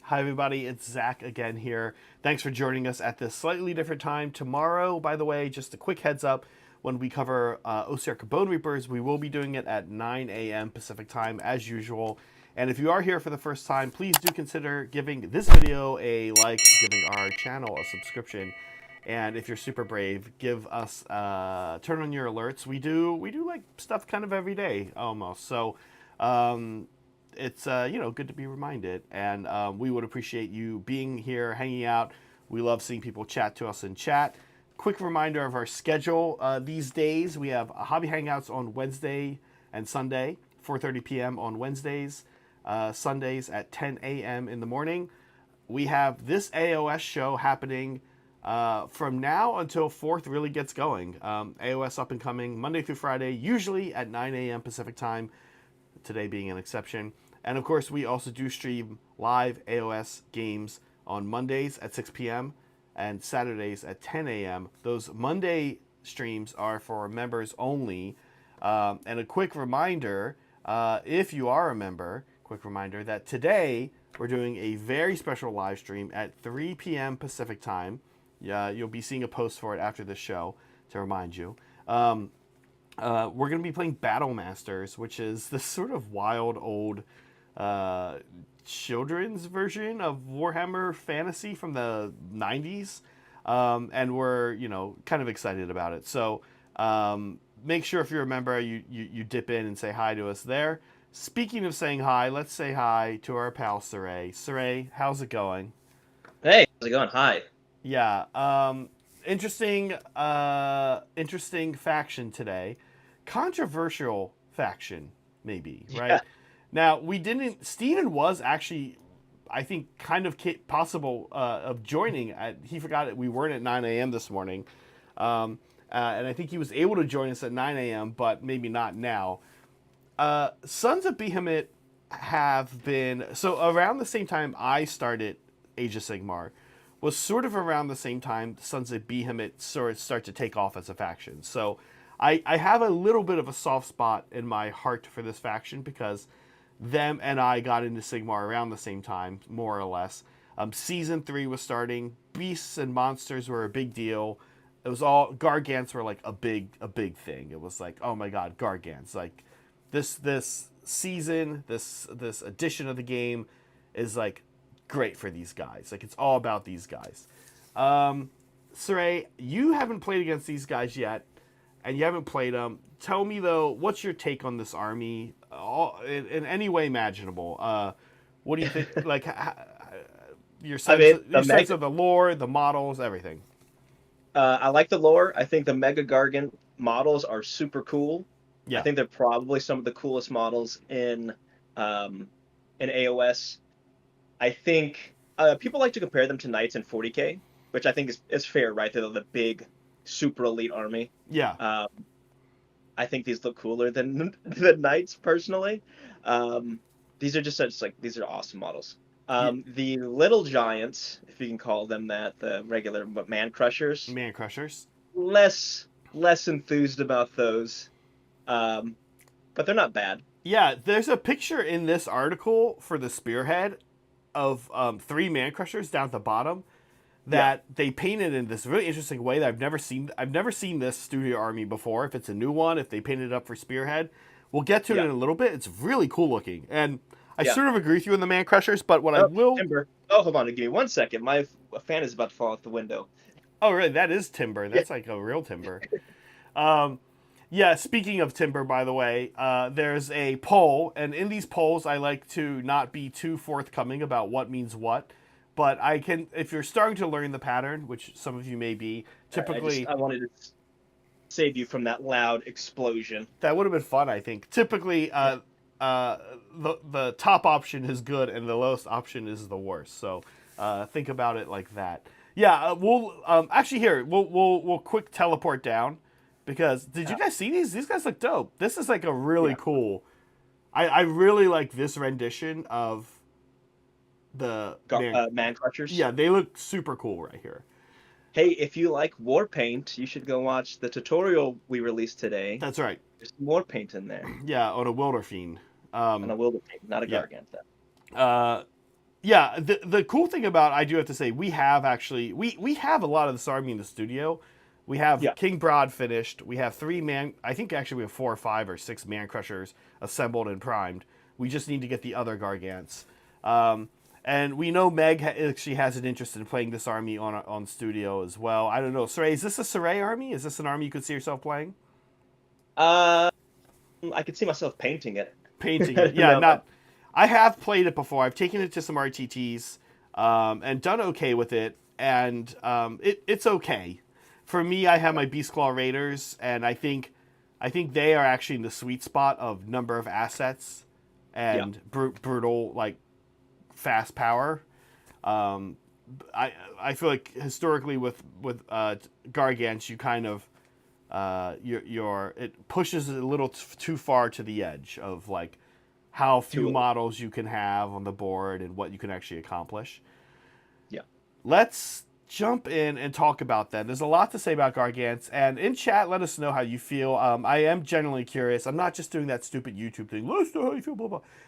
Hi, everybody. It's Zach again here. Thanks for joining us at this slightly different time. Tomorrow, by the way, just a quick heads up, when we cover Osiarka Bone Reapers, we will be doing it at 9 a.m. Pacific time as usual. And if you are here for the first time, please do consider giving this video a like, giving our channel a subscription. And if you're super brave, give us turn on your alerts. We do like stuff kind of every day almost. So it's good to be reminded, and we would appreciate you being here, hanging out. We love seeing people chat to us in chat. Quick reminder of our schedule these days: we have hobby hangouts on Wednesday and Sunday, 4:30 p.m. on Wednesdays, Sundays at 10 a.m. in the morning. We have this AOS show happening from now until 4th really gets going. AOS up and coming Monday through Friday, usually at 9 a.m. Pacific time, today being an exception. And of course, we also do stream live AOS games on Mondays at 6 p.m. and Saturdays at 10 a.m. Those Monday streams are for members only. And a quick reminder, if you are a member, that today we're doing a very special live stream at 3 p.m. Pacific time. You'll be seeing a post for it after this show to remind you. We're going to be playing Battle Masters, which is this sort of wild old children's version of Warhammer Fantasy from the 90s. And we're, kind of excited about it. So make sure if you're a member, you dip in and say hi to us there. Speaking of saying hi, let's say hi to our pal Saray. Saray, how's it going? Hey, how's it going? Hi. Yeah. Interesting faction today. Controversial faction, maybe, right? Yeah. Now, Steven was actually, I think, kind of possible of joining. He forgot it. We weren't at 9 a.m. this morning. And I think he was able to join us at 9 a.m., but maybe not now. Sons of Behemat have been... So around the same time I started Age of Sigmar was sort of around the same time Sons of Behemat sort of start to take off as a faction. So I have a little bit of a soft spot in my heart for this faction because them and I got into Sigmar around the same time, more or less. Season 3 was starting. Beasts and monsters were a big deal. It was all... Gargants were like a big thing. It was like, oh my god, Gargants. Like, this season, this edition of the game is like great for these guys. Like, it's all about these guys. Saray, you haven't played against these guys yet, and you haven't played them. Tell me though, what's your take on this army, in any way imaginable? What do you think? Like, your I sense, mean, your sense of the lore, the models, everything. I like the lore. I think the Mega Gargant models are super cool. I Yeah, think they're probably some of the coolest models in AOS. I think people like to compare them to Knights in 40K, which I think is fair, right? They're the big, super elite army. yeah, Um, I think these look cooler than the Knights personally. Um, these are just such like these are awesome models. yeah. The little giants, if you can call them that, the regular man crushers, Mancrushers. less enthused about those. Um, but they're not bad. Yeah, there's a picture in this article for the spearhead of 3 man crushers down at the bottom Yeah, that they painted in this really interesting way that I've never seen. I've never seen this studio army before. If it's a new one, if they painted it up for spearhead, we'll get to it yeah, in a little bit. It's really cool looking, and I yeah. sort of agree with you in the man crushers. But what I Oh, will... timber. Oh, hold on, give me 1 second. My fan is about to fall out the window. Oh, really? That is timber. Yeah. That's like a real timber. Um, yeah, speaking of timber, by the way, there's a poll, and in these polls, I like to not be too forthcoming about what means what, but I can, if you're starting to learn the pattern, which some of you may be, typically, I wanted to save you from that loud explosion. that would have been fun, I think. Typically, Yeah. the top option is good, and the lowest option is the worst, so think about it like that. Yeah, we'll actually here we'll quick teleport down because did you guys see these? These guys look dope. This is like a really Yeah. cool. I really like this rendition of the man. Man crushers. Yeah, they look super cool right here. Hey, if you like war paint, you should go watch the tutorial we released today. That's right. There's some war paint in there Yeah, on a wilder fiend. on a wilder paint, not a Yeah. gargant though. Uh, Yeah, the cool thing about, I do have to say, we have actually we have a lot of this army in the studio. We have Yeah, King Broad finished. We have 3 man. I think actually we have 4 or 5 or 6 Mancrushers assembled and primed. We just need to get the other Gargants. And we know Meg actually has an interest in playing this army on studio as well. I don't know, Saray, is this a Saray army? Is this an army you could see yourself playing? uh, I could see myself painting it. Painting I it, don't yeah. know. Not. I have played it before. I've taken it to some RTTs and done okay with it, and it's okay. For me, I have my Beast Claw Raiders, and I think they are actually in the sweet spot of number of assets Yeah, and brutal, like, fast power. Um, I feel like historically with Gargants, you kind of your it pushes it a little too far to the edge of like how few too. models you can have on the board and what you can actually accomplish. Yeah. Let's jump in and talk about that. There's a lot to say about Gargants, and in chat, let us know how you feel. I am genuinely curious. I'm not just doing that stupid YouTube thing. Let us know how you feel, blah,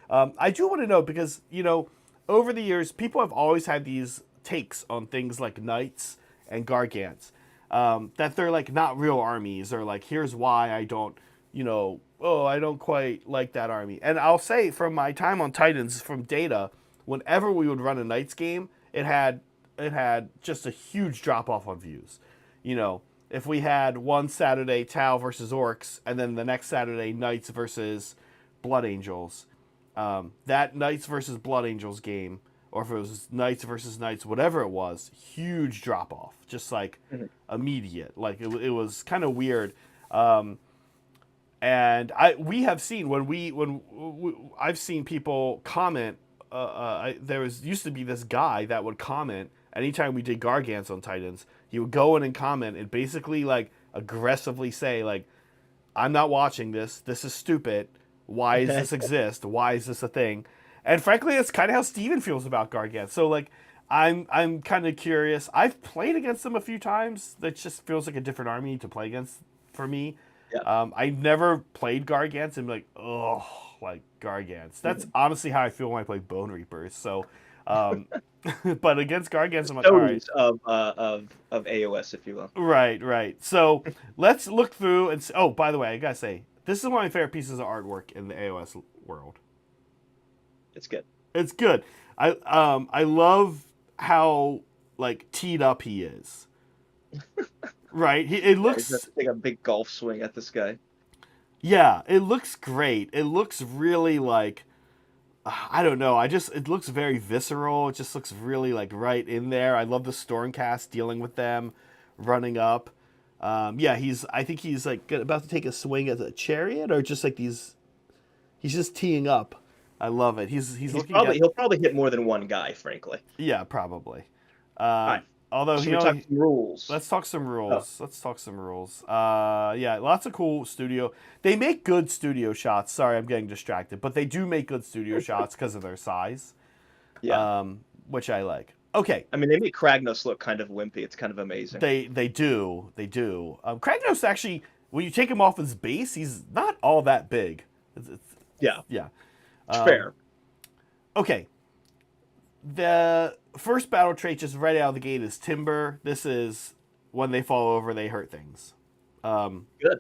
blah. I do want to know because, over the years, people have always had these takes on things like Knights and Gargants. That they're like not real armies, or like, here's why I don't, oh, I don't quite like that army. And I'll say from my time on Titans, from data, whenever we would run a Knights game, it had just a huge drop off on views. If we had one Saturday Tau versus Orcs, and then the next Saturday Knights versus Blood Angels, that Knights versus Blood Angels game, or if it was Knights versus Knights, whatever it was, huge drop off, just like Mhm. immediate. Like it was kind of weird. And we have seen I've seen people comment. There used to be this guy that would comment anytime we did Gargants on Titans. He would go in and comment and basically like aggressively say like, "I'm not watching this. This is stupid. Why does this exist? Why is this a thing?" And frankly, that's kind of how Steven feels about Gargant. So like, I'm kind of curious. I've played against them a few times. That just feels like a different army to play against for me. Yeah. I never played Gargants and be like, oh, like Gargants. That's Mhm. honestly how I feel when I play Bone Reapers. So, um, but against Gargants, The I'm like, all right, stones of AOS, if you will. right, right. So let's look through and oh, by the way, I gotta say, this is one of my favorite pieces of artwork in the AOS world. It's good. It's good. I love how like teed up he is. Right? It Yeah, he's gonna looks, take a big golf swing at this guy. yeah, it looks great. It looks really like, I don't know. It looks very visceral. It just looks really like right in there. I love the Stormcast dealing with them, running up. Yeah, I think he's like about to take a swing at a chariot, or just like he's just teeing up. I love it. He's looking at, He'll probably hit more than one guy, frankly. yeah, probably. All right. Although Should we talk some rules? let's talk some Oh, rules. Let's talk some rules. Yeah, lots of cool studio. They make good studio shots. Sorry, I'm getting distracted, but they do make good studio shots because of their size, yeah. which I like. Okay, I mean, they make Kragnos look kind of wimpy. It's kind of amazing. they do. Kragnos actually, when you take him off his base, he's not all that big. Yeah, Yeah. it's Um, fair. okay, the first battle trait just right out of the gate is Timber. This is when they fall over, they hurt things. Um, Good.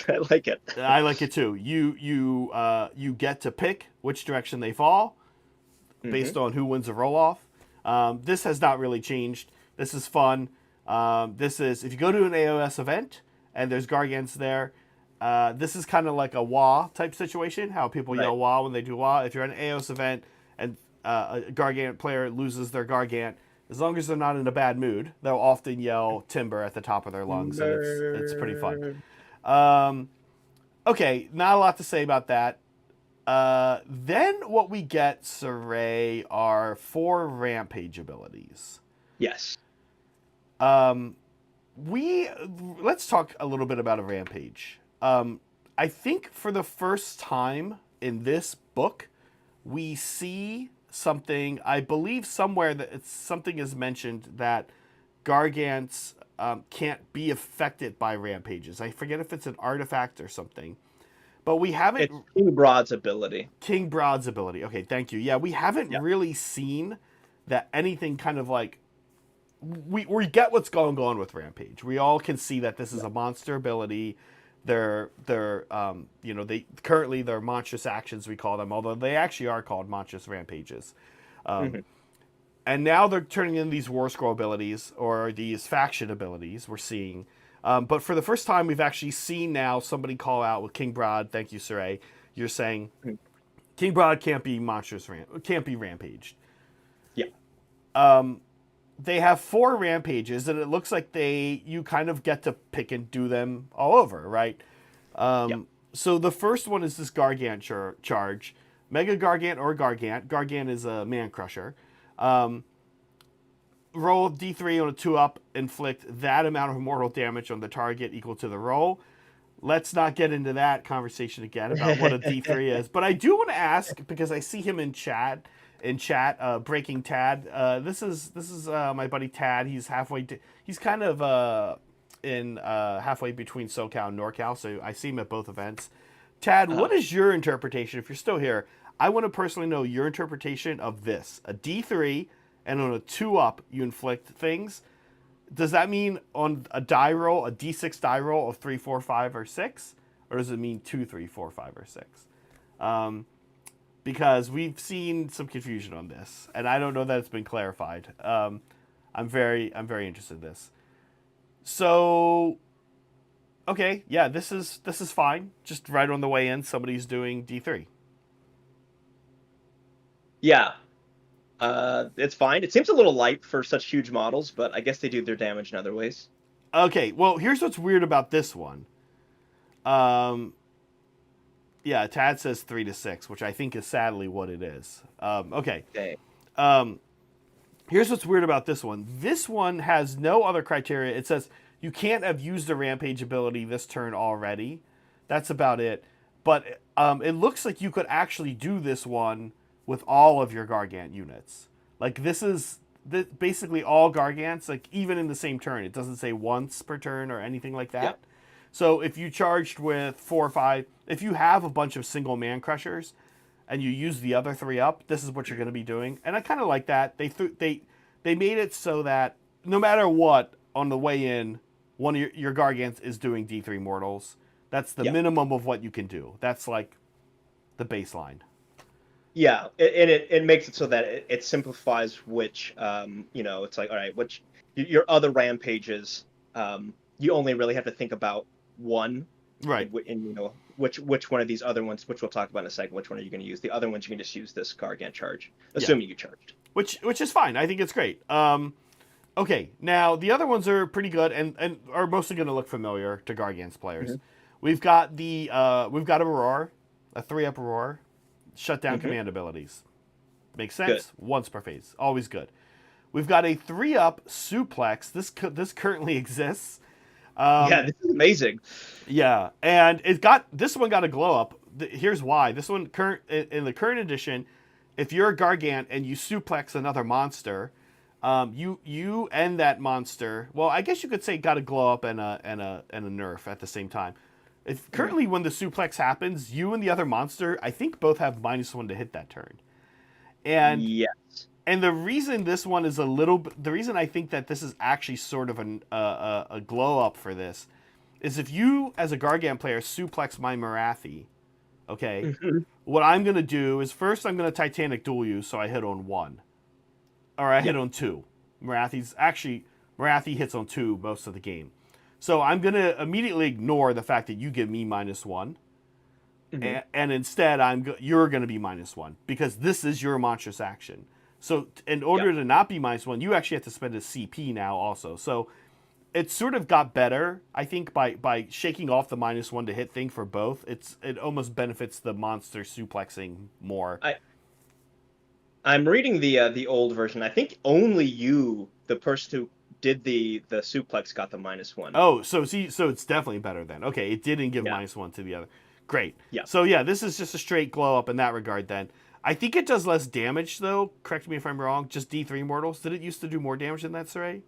I like it. I like it too. You get to pick which direction they fall based Hmm. on who wins the roll off. This has not really changed. This is fun. This is if you go to an AOS event and there's Gargants there. This is kind of like a WA type situation. How people Right. yell WA when they do WA. If you're at an AOS event and a Gargant player loses their Gargant, as long as they're not in a bad mood, they'll often yell Timber at the top of their lungs, and it's pretty fun. Nerd. Um, okay, not a lot to say about that. Then what we get, Saray, are 4 Rampage abilities. Yes. Um, we let's talk a little bit about a Rampage. I think for the first time in this book, we see something. I believe somewhere that something is mentioned that Gargants can't be affected by Rampages. I forget if it's an artifact or something. but we haven't. It's King Broad's ability. King Broad's ability. Okay, thank you. Yeah, we haven't Yeah. really seen that anything kind of like we get what's going on with Rampage. We all can see that this is a monster ability. They're they currently they're monstrous actions, we call them, although they actually are called monstrous rampages. Hmm. And now they're turning in these War Scroll abilities or these faction abilities we're seeing. But for the first time, we've actually seen now somebody call out with King Broad. Thank you, Saray. You're saying King Broad can't be can't be rampaged. Yeah. They have 4 rampages, and it looks like you kind of get to pick and do them all over, right? Yeah. So the first one is this Gargant charge. Mega Gargant or Gargant. Gargant is a Mancrusher. Roll D3 on a 2-up, inflict that amount of mortal damage on the target equal to the roll. Let's not get into that conversation again about what a D3 is. But I do want to ask, because I see him in chat, Breaking Tad. This is my buddy Tad. He's he's kind of in halfway between SoCal and NorCal, so I see him at both events. Tad, what is your interpretation? If you're still here, I want to personally know your interpretation of this. A D3, and on a 2-up, you inflict things. Does that mean on a die roll, a D6 die roll of 3, 4, 5, or 6? Or does it mean 2, 3, 4, 5, or 6? Because we've seen some confusion on this, and I don't know that it's been clarified. I'm very interested in this. So, okay, yeah, this is fine. Just right on the way in, somebody's doing D3. Yeah. It's fine. It seems a little light for such huge models, but I guess they do their damage in other ways. Okay, well, here's what's weird about this one. Yeah, Tad says 3 to 6, which I think is sadly what it is. Okay. Here's what's weird about this one. This one has no other criteria. It says you can't have used a Rampage ability this turn already. That's about it. But it looks like you could actually do this one with all of your Gargant units. Like, this is basically all Gargants, like, even in the same turn. It doesn't say once per turn or anything like that. Yep. So if you charged with 4 or 5, if you have a bunch of single Mancrushers and you use the other 3 up, this is what you're going to be doing. And I kind of like that. They made it so that no matter what, on the way in, one of your Gargants is doing D3 mortals. That's the minimum of what you can do. That's like the baseline. Yeah, and it makes it so that it simplifies which, it's like, all right, which your other rampages, you only really have to think about one, right? And which one of these other ones, which we'll talk about in a second, which one are you going to use? The other ones you can just use this Gargant charge, assuming you charged. Which is fine. I think it's great. Okay, now the other ones are pretty good and are mostly going to look familiar to Gargant's players. Mm-hmm. We've got a Roar, a 3-up Roar. Shut down command abilities. Makes sense. Good. Once per phase. Always good. We've got a 3-up suplex. This currently exists. This is amazing. Yeah, and this one got a glow up. Here's why. This one in the current edition, if you're a Gargant and you suplex another monster, you end that monster. Well, I guess you could say got a glow up and a nerf at the same time. Currently, when the suplex happens, you and the other monster, I think, both have -1 to hit that turn. And yes. And the reason this one is the reason I think that this is actually sort of a glow up for this, is if you, as a Gargant player, suplex my Marathi, okay, what I'm going to do is first I'm going to Titanic Duel you, so I hit on 1. Or I hit on 2. Marathi hits on 2 most of the game. So I'm going to immediately ignore the fact that you give me -1. And instead, you're going to be -1 because this is your monstrous action. So in order to not be -1, you actually have to spend a CP now also. So it sort of got better, I think, by shaking off the -1 to hit thing for both. It almost benefits the monster suplexing more. I'm reading the old version. I think only you, the person who did the suplex, got the -1. Oh, so it's definitely better then. Okay, it didn't give -1 to the other. Great. Yeah. So yeah, this is just a straight glow up in that regard then. I think it does less damage though. Correct me if I'm wrong. Just D3 mortals. Did it used to do more damage than that, Saray?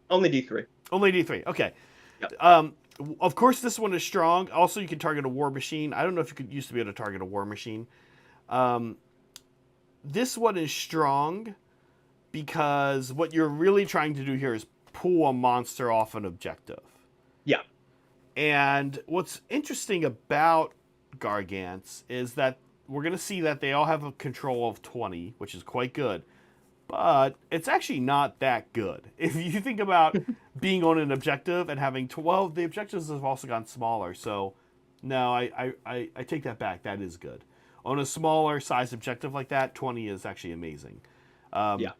Only D3. Only D3. Okay. Yep. Of course, this one is strong. Also, you can target a war machine. I don't know if you could used to be able to target a war machine. Um, this one is strong because what you're really trying to do here is pull a monster off an objective. Yeah. And what's interesting about Gargants is that we're going to see that they all have a control of 20, which is quite good. But it's actually not that good. If you think about being on an objective and having well, the objectives have also gotten smaller. So, no, I take that back. That is good. On a smaller size objective like that, 20 is actually amazing. Yeah.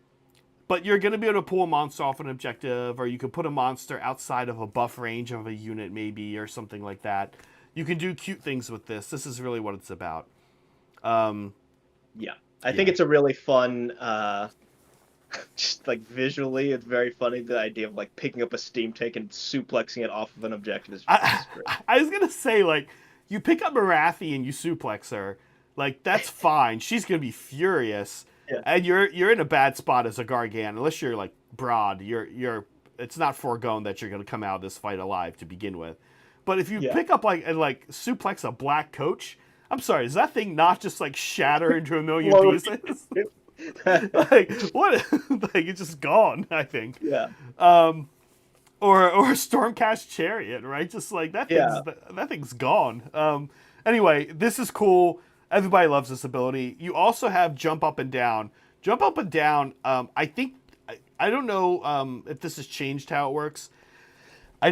But you're going to be able to pull a monster off an objective, or you could put a monster outside of a buff range of a unit, maybe, or something like that. You can do cute things with this. This is really what it's about. Yeah. I think it's a really fun, just like visually, it's very funny. The idea of like picking up a steam tank and suplexing it off of an objective is great. I was going to say, like, you pick up Marathi and you suplex her. Like, that's fine. She's going to be furious. Yeah. And you're in a bad spot as a Gargant. Unless you're, like, broad. It's not foregone that you're going to come out of this fight alive to begin with. But if you pick up, like, and, like, suplex a black coach, I'm sorry, does that thing not just, like, shatter into a million pieces? Like, what? Like, it's just gone, I think. Yeah. Or a Stormcast Chariot, right? Just like that thing's gone. Anyway, this is cool. Everybody loves this ability. You also have jump up and down. Jump up and down. I think I don't know if this has changed how it works. I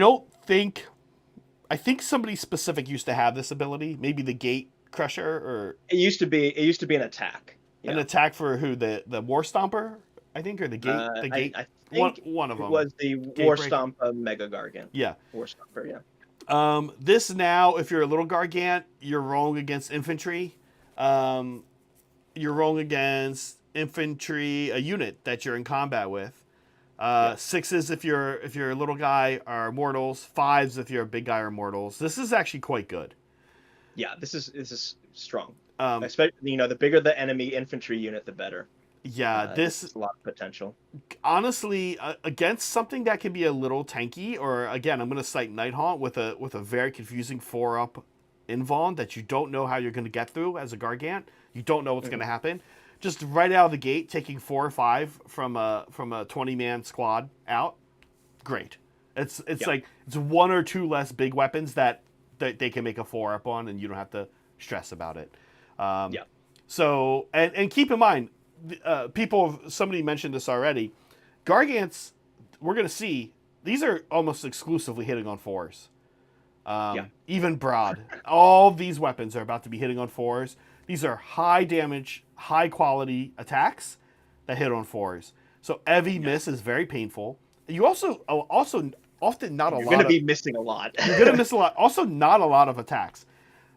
think somebody specific used to have this ability. Maybe the Gate Crusher, or It used to be an attack. Yeah. an attack for who, the War Stomper, I think, or the Gate. The Gate. I think one of them it was the War Stomper Mega Gargant. Yeah. War Stomper. Yeah. This now, if you're a little Gargant, you're rolling against infantry. You're rolling against infantry, a unit that you're in combat with. Sixes if you're a little guy are mortals. Fives if you're a big guy are mortals. This is actually quite good. Yeah, this is strong. Especially, the bigger the enemy infantry unit, the better. Yeah, this is a lot of potential. Honestly, against something that can be a little tanky, or again, I'm going to cite Nighthaunt with a very confusing 4-up invuln that you don't know how you're going to get through as a Gargant. You don't know what's going to happen. Just right out of the gate, taking 4 or 5 from a 20-man squad out, great. It's like it's 1 or 2 less big weapons that they can make a 4-up on, and you don't have to stress about it. So and keep in mind, somebody mentioned this already. Gargants, we're going to see, these are almost exclusively hitting on 4s. Even broad. All these weapons are about to be hitting on 4s. These are high damage, high quality attacks that hit on 4s. So every miss is very painful. You also often not a lot. You're going to be missing a lot. You're going to miss a lot. Also, not a lot of attacks.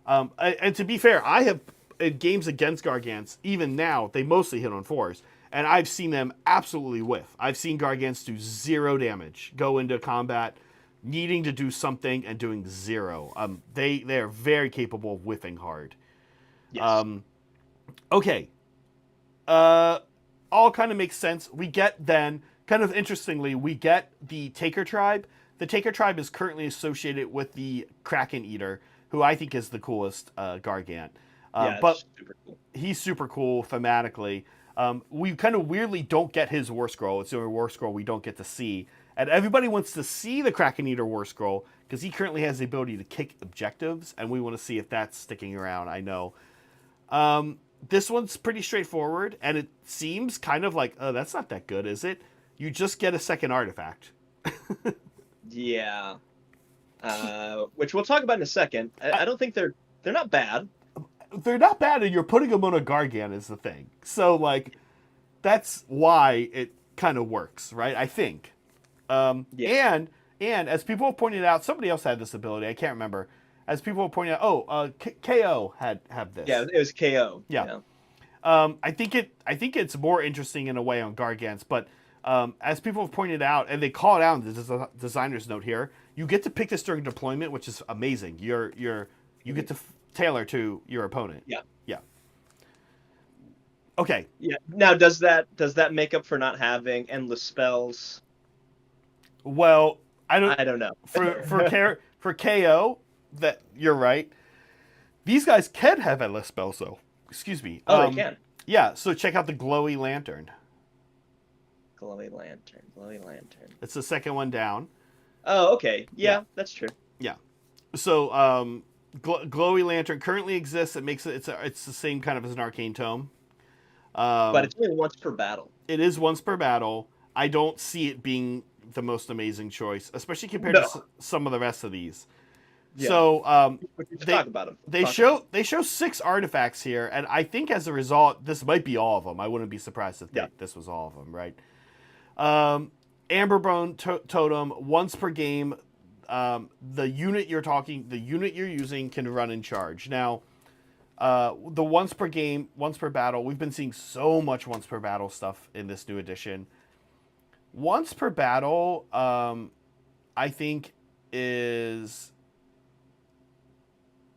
And to be fair, I have in games against Gargants, even now, they mostly hit on 4s. And I've seen them absolutely whiff. I've seen Gargants do 0 damage, go into combat needing to do something and doing 0. They are very capable of whiffing hard. Yes. Okay. All kind of makes sense. We get then, kind of interestingly, we get the Taker Tribe. The Taker Tribe is currently associated with the Kraken Eater, who I think is the coolest Gargant. But super cool. He's super cool thematically. We kind of weirdly don't get his War Scroll. It's the only War Scroll we don't get to see. And everybody wants to see the Kraken Eater War Scroll because he currently has the ability to kick objectives, and we want to see if that's sticking around, I know. This one's pretty straightforward, and it seems kind of like, oh, that's not that good, is it? You just get a second artifact. Yeah. Which we'll talk about in a second. I don't think they're not bad. They're not bad, and you're putting them on a Gargant is the thing. So, like, that's why it kind of works, right? I think. And as people have pointed out, somebody else had this ability. I can't remember. As people have pointed out, KO have this. Yeah, it was KO. Yeah. I think it's more interesting in a way on Gargants, but as people have pointed out, and they call it out in the designer's note here, you get to pick this during deployment, which is amazing. You get to tailor to your opponent. Yeah. Yeah. Okay. Yeah. Now, does that make up for not for KO, that you're right. These guys can have endless spells, though. Excuse me. Oh, they can. Yeah, so check out the Glowy Lantern. Glowy Lantern. Glowy Lantern. It's the second one down. Oh, okay. Yeah. Yeah, that's true. Yeah. So, Glowy Lantern currently exists. It makes it's the same kind of as an Arcane Tome. But it's only once per battle. It is once per battle. I don't see it being the most amazing choice, especially compared to some of the rest of these. Yeah. So talk about them. They show 6 artifacts here, and I think as a result, this might be all of them. I wouldn't be surprised if this was all of them, right? Amberbone Totem, once per game. The unit you're using can run in charge. Now, the once per game, once per battle, we've been seeing so much once per battle stuff in this new edition. Once per battle, I think is...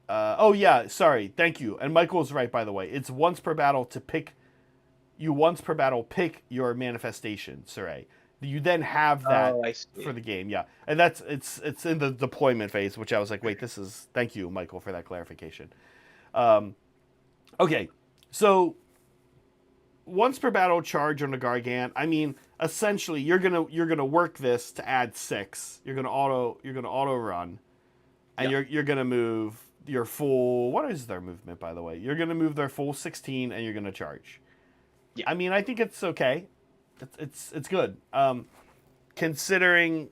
oh yeah, sorry, thank you. And Michael's right, by the way. It's once per battle to pick... You once per battle pick your manifestation, Saray. You then have that for the game, yeah. And it's in the deployment phase, which I was like, wait, this is... Thank you, Michael, for that clarification. Okay, so once per battle charge on a Gargant. I mean, essentially, you're gonna work this to add 6. You're gonna auto run, and you're gonna move your full... What is their movement, by the way? You're gonna move their full 16, and you're gonna charge. Yeah. I mean, I think it's okay. It's good. Considering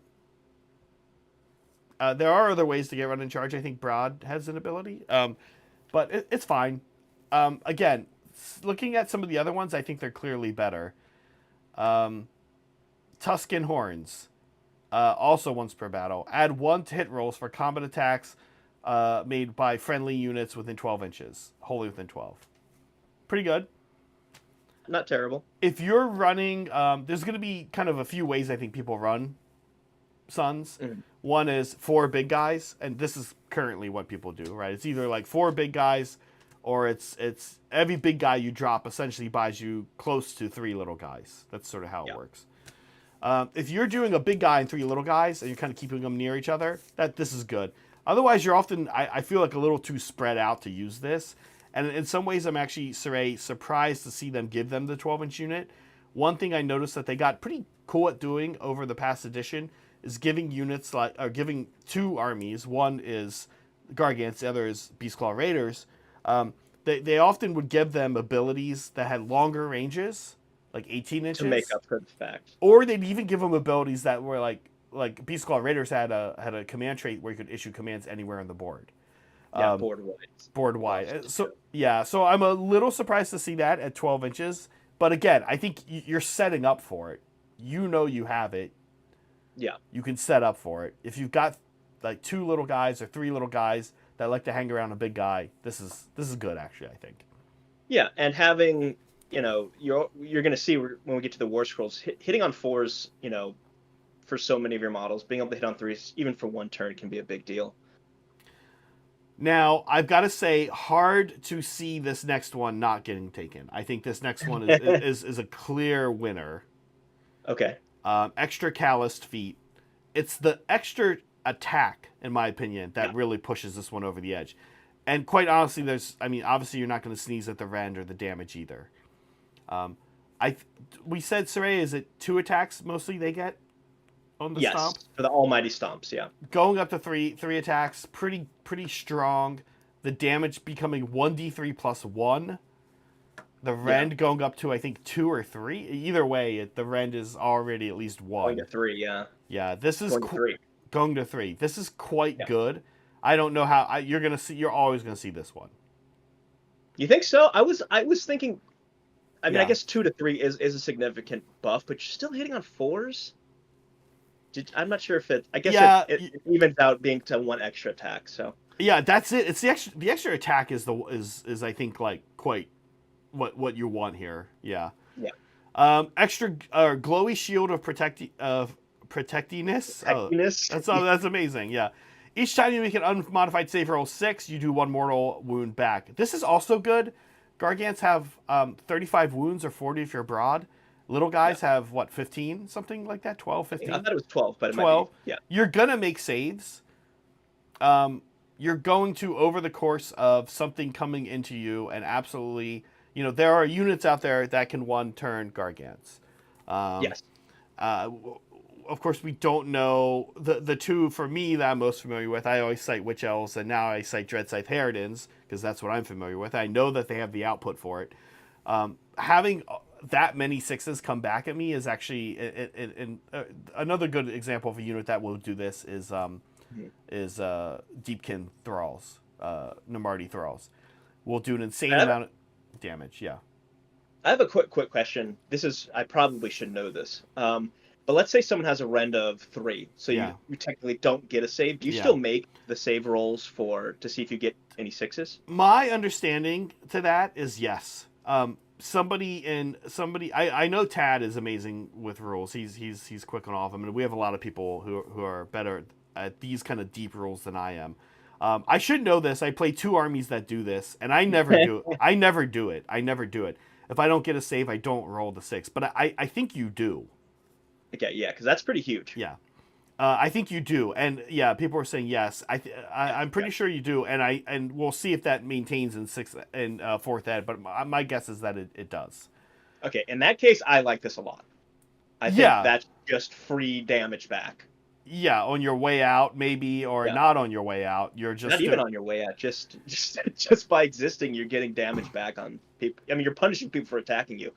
there are other ways to get run in charge. I think Broad has an ability, but it's fine. Again, looking at some of the other ones, I think they're clearly better. Tusken Horns, also once per battle. Add 1 to hit rolls for combat attacks made by friendly units within 12 inches, wholly within 12. Pretty good. Not terrible. If you're running, there's going to be kind of a few ways I think people run Suns. Mm-hmm. One is 4 big guys, and this is currently what people do, right? It's either like 4 big guys, or it's every big guy you drop essentially buys you close to 3 little guys. That's sort of how it works. If you're doing a big guy and 3 little guys, and you're kind of keeping them near each other, this is good. Otherwise, you're often, I feel like, a little too spread out to use this. And in some ways, I'm actually surprised to see them give them the 12-inch unit. One thing I noticed that they got pretty cool at doing over the past edition is giving units giving 2 armies. One is Gargants, the other is Beastclaw Raiders. They often would give them abilities that had longer ranges, like 18 inches, to make up for the fact. Or they'd even give them abilities that were like Beastclaw Raiders had a command trait where you could issue commands anywhere on the board. Yeah, board wide. So I'm a little surprised to see that at 12 inches. But again, I think you're setting up for it. You know you have it. Yeah. You can set up for it. If you've got like 2 little guys or 3 little guys that like to hang around a big guy, this is good, actually, I think. Yeah, and having, you're going to see when we get to the War Scrolls, hitting on 4s, for so many of your models, being able to hit on 3s, even for 1 turn, can be a big deal. Now, I've got to say, hard to see this next one not getting taken. I think this next one is a clear winner. Okay. Extra calloused feet. It's the extra attack, in my opinion, that really pushes this one over the edge. And quite honestly, obviously you're not going to sneeze at the rend or the damage either. We said, Saray, is it 2 attacks mostly they get on the stomp? Yes, for the almighty stomps, yeah. Going up to 3 attacks, pretty strong. The damage becoming 1d3 plus 1. The rend going up to, I think, 2 or 3. Either way, the rend is already at least 1. Going to 3, yeah. Yeah, this is going to 3. This is quite good. I don't know how you're always gonna see this one. You think so? I was thinking. I mean, I guess 2 to 3 is a significant buff, but you're still hitting on 4s. I'm not sure if it. I guess it evens out being to 1 extra attack. So yeah, that's it. It's the extra attack is I think like quite what you want here. Yeah. Yeah. Extra glowy shield of protectiness. Protectiness. That's amazing. Yeah. Each time you make an unmodified save roll 6, you do 1 mortal wound back. This is also good. Gargants have 35 wounds or 40 if you're broad. Little guys have, 15? Something like that? 12, 15? I thought it was 12, but it 12. might be, yeah. You're going to make saves. you're going to, over the course of something coming into you, and absolutely, there are units out there that can one turn Gargants. Um, Yes. uh, of course, we don't know the two for me that I'm most familiar with. I always cite Witch Elves, and now I cite Dreadscythe Harridans because that's what I'm familiar with. I know that they have the output for it. Having that many sixes come back at me is actually another good example of a unit that will do this is Deepkin Thralls, Namarti Thralls. Will do an insane amount of damage. Yeah. I have a quick question. I probably should know this. But let's say someone has a rend of 3, so Yeah. you technically don't get a save. Do you Yeah. still make the save rolls to see if you get any 6s? My understanding to that is yes. I know Tad is amazing with rules. He's quick on all of them, and we have a lot of people who are better at these kind of deep rules than I am. I should know this. I play 2 armies that do this, and I never do it. I never do it. If I don't get a save, I don't roll the 6. But I think you do. Okay, yeah, because that's pretty huge. Yeah. I think you do, and yeah, people are saying yes. I'm pretty sure you do, and we'll see if that maintains in 6th and 4th ed. But my guess is that it does. Okay, in that case, I like this a lot. I think that's just free damage back. Yeah, on your way out, maybe, or not on your way out. You're just not even on your way out. Just by existing, you're getting damage back on people. I mean, you're punishing people for attacking you.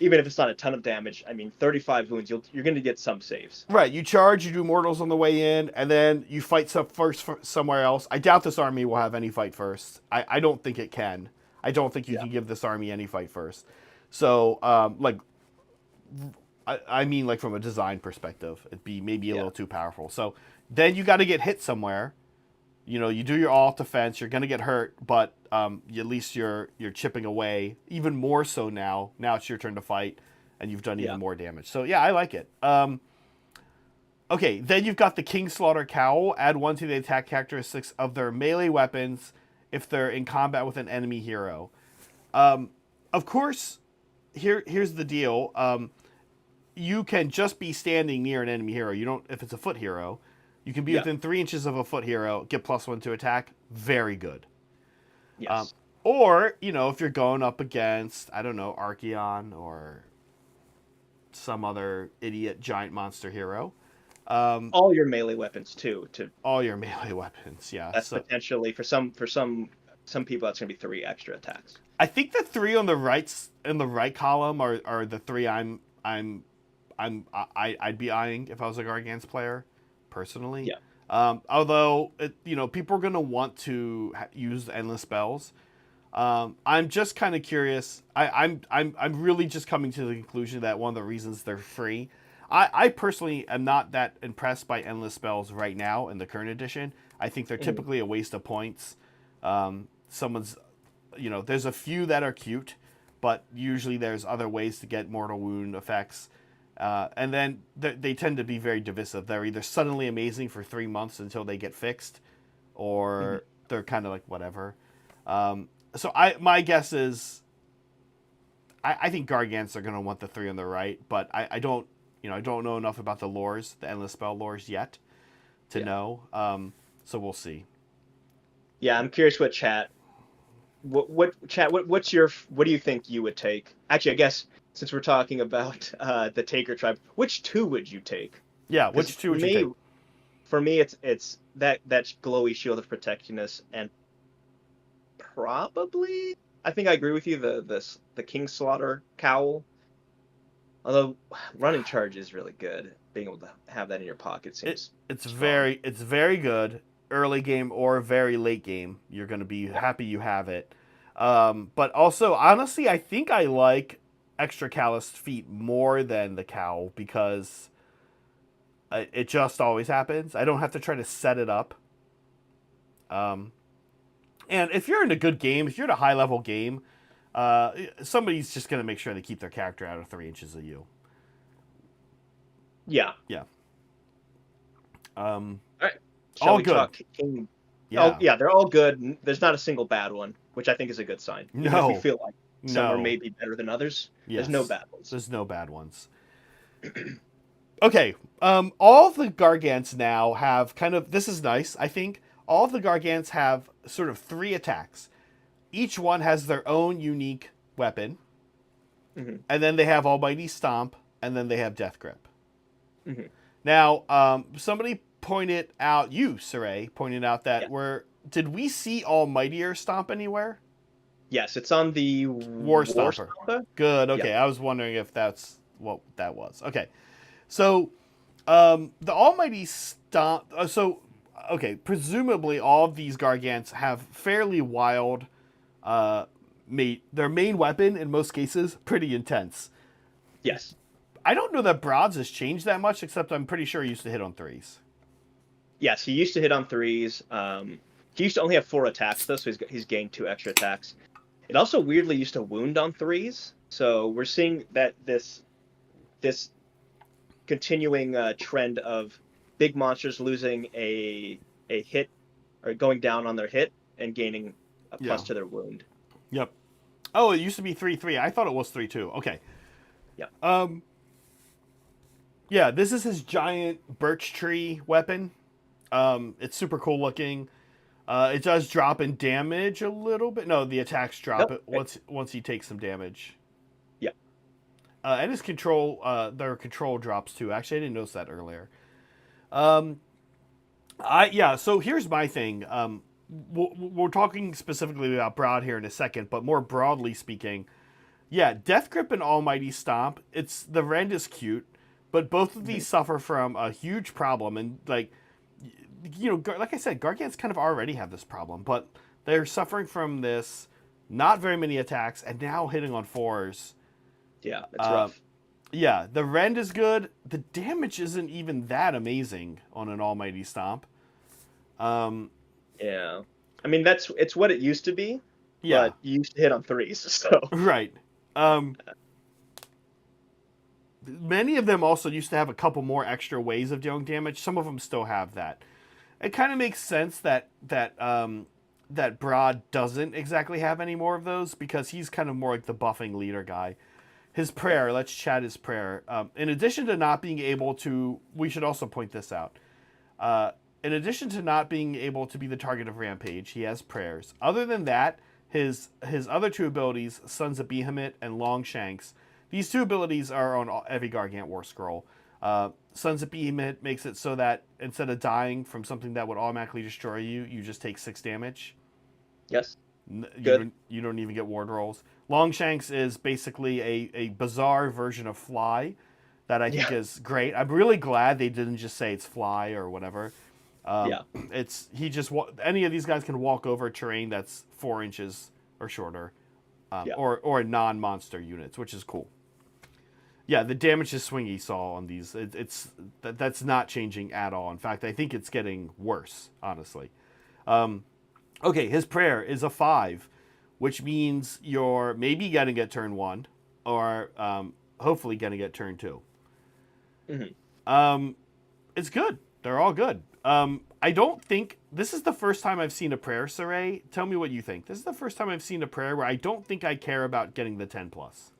Even if it's not a ton of damage, I mean, 35 wounds, you're going to get some saves. Right, you charge, you do mortals on the way in, and then you fight first somewhere else. I doubt this army will have any fight first. I don't think it can. I don't think you can give this army any fight first. So, I mean, like from a design perspective, it'd be maybe a little too powerful. So then you got to get hit somewhere. You do your alt defense. You're gonna get hurt, but at least you're chipping away. Even more so now. Now it's your turn to fight, and you've done even more damage. So yeah, I like it. Okay, then you've got the Kingslaughter Cowl. Add 1 to the attack characteristics of their melee weapons if they're in combat with an enemy hero. Of course, here's the deal. You can just be standing near an enemy hero. You don't if it's a foot hero. You can be within 3 inches of a foot hero, get +1 to attack. Very good. Yes. Or, if you're going up against, I don't know, Archeon or some other idiot giant monster hero. All your melee weapons, too. All your melee weapons, yeah. That's potentially, for some people, that's going to be 3 extra attacks. I think the 3 on the right column are the 3 I'd be eyeing if I was a Gargants player. Personally, although people are going to want to use endless spells. I'm just kind of curious. I'm really just coming to the conclusion that one of the reasons they're free. I personally am not that impressed by endless spells right now in the current edition. I think they're typically a waste of points. There's a few that are cute, but usually there's other ways to get mortal wound effects. And then they tend to be very divisive. They're either suddenly amazing for 3 months until they get fixed, or they're kind of like whatever. So my guess is, I think Gargants are going to want the 3 on the right, but I don't know enough about the lores, the endless spell lores yet, to know. So we'll see. Yeah, I'm curious what chat. What do you think you would take? Actually, I guess. Since we're talking about the Taker tribe, which 2 would you take? Yeah, which 2 would you take? For me, it's that glowy shield of protectiveness, and probably I think I agree with you. The Kingslaughter Cowl, although running charge is really good. Being able to have that in your pocket seems it's very good early game or very late game. You're going to be happy you have it. But also, honestly, I think I like extra calloused feet more than the cowl because it just always happens. I don't have to try to set it up. And if you're in a good game, if you're in a high level game, somebody's just going to make sure they keep their character out of 3 inches of you. Yeah. Yeah. All right. Shall we good. Talk King? Yeah. Oh, yeah, they're all good. There's not a single bad one, which I think is a good sign. Even if we feel like some are maybe better than others. Yes. There's no bad ones. There's no bad ones. Okay. All the Gargants now have kind of, this is nice, I think. all of the Gargants have sort of 3 attacks. Each one has their own unique weapon. Mm-hmm. And then they have Almighty Stomp, and then they have Death Grip. Mm-hmm. Now, somebody pointed out, Saray, pointed out that did we see Almightier Stomp anywhere? Yes, it's on the War Stomper. Good, okay. I was wondering if that's what that was. Okay. So, the Almighty Stomp... presumably all of these Gargants have fairly wild... their main weapon, in most cases, pretty intense. Yes. I don't know that Broads has changed that much, except I'm pretty sure he used to hit on 3s. Yes, he used to hit on 3s. He used to only have 4 attacks, though, so he's gained 2 extra attacks. It also weirdly used to wound on 3s, so we're seeing that this continuing trend of big monsters losing a hit or going down on their hit and gaining a plus to their wound. Yep. Oh, it used to be 3/3. I thought it was 3/2. Okay. Yeah. Yeah, this is his giant birch tree weapon. It's super cool looking. It does drop in damage a little bit. No, the attacks drop it once he takes some damage. Yeah. And his control, their control drops too. Actually, I didn't notice that earlier. So here's my thing. We're talking specifically about Broad here in a second, but more broadly speaking, Death Grip and Almighty Stomp, the Rend is cute, but both of these suffer from a huge problem, and like I said, Gargants kind of already have this problem, but they're suffering from this, not very many attacks, and now hitting on 4s. Yeah, it's rough. Yeah, the Rend is good. The damage isn't even that amazing on an Almighty Stomp. Yeah. I mean, it's what it used to be. Yeah. But you used to hit on 3s, so. Right. Many of them also used to have a couple more extra ways of dealing damage. Some of them still have that. It kind of makes sense that Broad doesn't exactly have any more of those, because he's kind of more like the buffing leader guy. His prayer, let's chat his prayer. In addition to not being able to, we should also point this out. In addition to not being able to be the target of Rampage, he has prayers. Other than that, his other 2 abilities, Sons of Behemat and Longshanks, these 2 abilities are on every Gargant War Scroll. Sons of Behemat makes it so that instead of dying from something that would automatically destroy you, you just take 6 damage. Yes. You don't even get ward rolls. Longshanks is basically a bizarre version of Fly that I think is great. I'm really glad they didn't just say it's Fly or whatever. Any of these guys can walk over terrain that's 4 inches or shorter, or non-monster units, which is cool. Yeah, the damage to swingy saw on these, that's not changing at all. In fact, I think it's getting worse, honestly. Okay, his prayer is a 5, which means you're maybe gonna get turn 1, or hopefully gonna get turn 2. Mm-hmm. It's good. They're all good. I don't think this is the first time I've seen a prayer, Saray. Tell me what you think. This is the first time I've seen a prayer where I don't think I care about getting the 10+.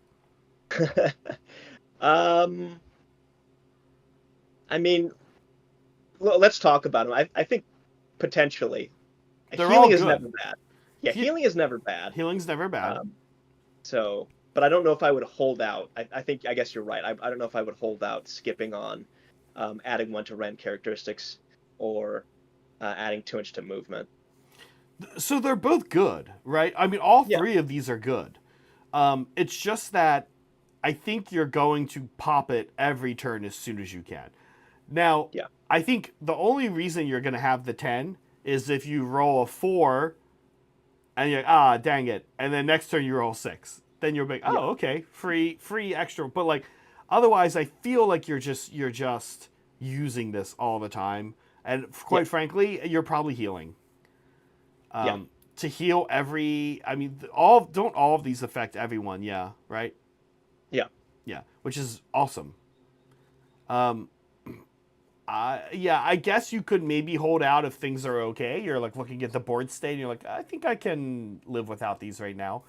I mean, let's talk about them. I think potentially healing is never bad. Yeah, healing is never bad. Healing's never bad. But I don't know if I would hold out. I guess you're right. I don't know if I would hold out skipping on adding 1 to Rend characteristics or adding 2 inch to movement. So they're both good, right? I mean, all 3 of these are good. It's just that I think you're going to pop it every turn as soon as you can. Now, I think the only reason you're going to have the 10 is if you roll a 4 and you're like, dang it. And then next turn you roll 6. Then you're like, okay, free extra. But like, otherwise I feel like you're just using this all the time. And quite frankly, you're probably healing. To heal don't all of these affect everyone? Yeah, right? Yeah, which is awesome. I guess you could maybe hold out if things are okay. You're like looking at the board state and you're like, I think I can live without these right now.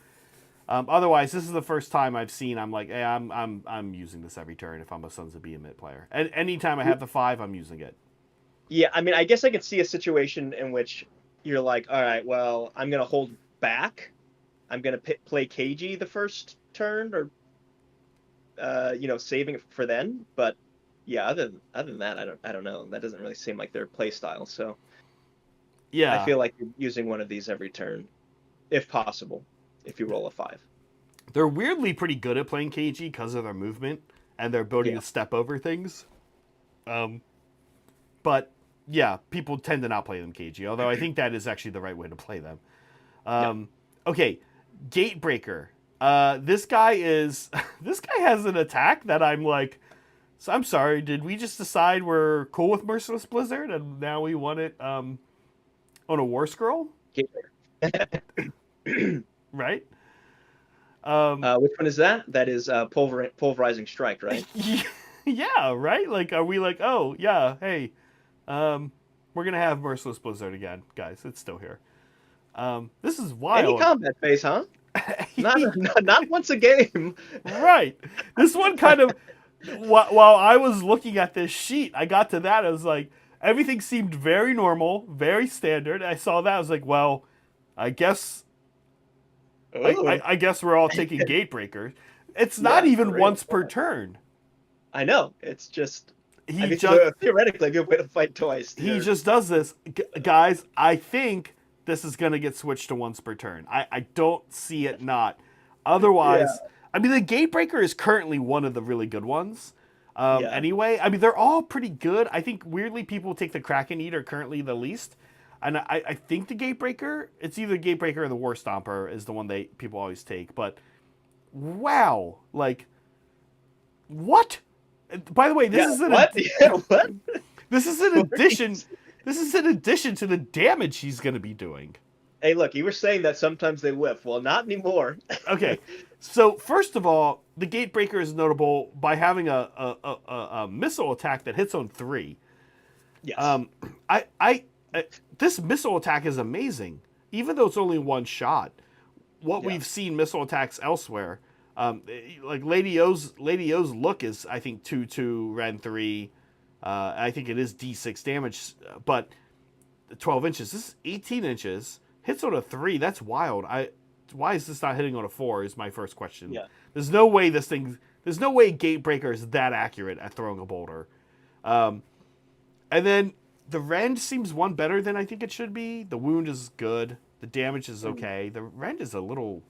Otherwise, this is the first time I've seen. I'm like, hey, I'm using this every turn if I'm a Sons of Behemat player. And anytime I have the 5, I'm using it. Yeah, I mean, I guess I could see a situation in which you're like, all right, well, I'm gonna hold back. I'm gonna play cagey the first turn, or saving it for then. But yeah, other than that, I don't know. That doesn't really seem like their play style. So I Yeah, feel like you're using one of these every turn, if possible, if you roll a 5. they're weirdly pretty good at playing KG because of their movement and their ability Yeah. to step over things. Um, but yeah, people tend to not play them KG. Although I think that is actually the right way to play them. Yeah. Okay, Gatebreaker. This guy is this guy has an attack that I'm like. So I'm sorry. Did we just decide we're cool with Merciless Blizzard and now we want it on a War Scroll, right? Which one is that? That is pulverizing strike, right? Yeah, right. Like, are we like, oh yeah, hey, um, we're gonna have Merciless Blizzard again, guys. It's still here. This is Any wild. combat phase, huh? Not once a game. Right. This one kind of while I was looking at this sheet, I got to that. I was like, everything seemed very normal, very standard. I saw that. I was like, well, I guess Oh, I guess we're all taking Gatebreakers. It's not yeah, for even real. once per turn. I know. It's just, I He mean, just theoretically, a good way to fight twice. he just does this, guys. I think this is gonna get switched to once per turn. I don't see it not. Yeah, Otherwise, I mean, the Gatebreaker is currently one of the really good ones. yeah. Anyway, I mean, they're all pretty good. I think weirdly people take the Kraken Eater currently the least. And I think the Gatebreaker, it's either Gatebreaker or the War Stomper is the one they people always take. But wow, like what? By the way, this Yeah, is an what? Yeah, what? this is an addition. This is in addition to the damage he's going to be doing. Hey, look, you were saying that sometimes they whiff. Well, not anymore. Okay, so first of all, the Gatebreaker is notable by having a missile attack that hits on 3. Yes. Um, I this missile attack is amazing, even though it's only one shot. What Yeah. we've seen missile attacks elsewhere, like Lady O's look is I think 2/2 Ren 3. I think it is D6 damage, but 12 inches. This is 18 inches. Hits on a 3. That's wild. Why is this not hitting on a 4? Is my first question. Yeah. There's no way this thing. There's no way Gatebreaker is that accurate at throwing a boulder. Um, and then the rend seems one better than I think it should be. The wound is good. The damage is okay. The rend is a little.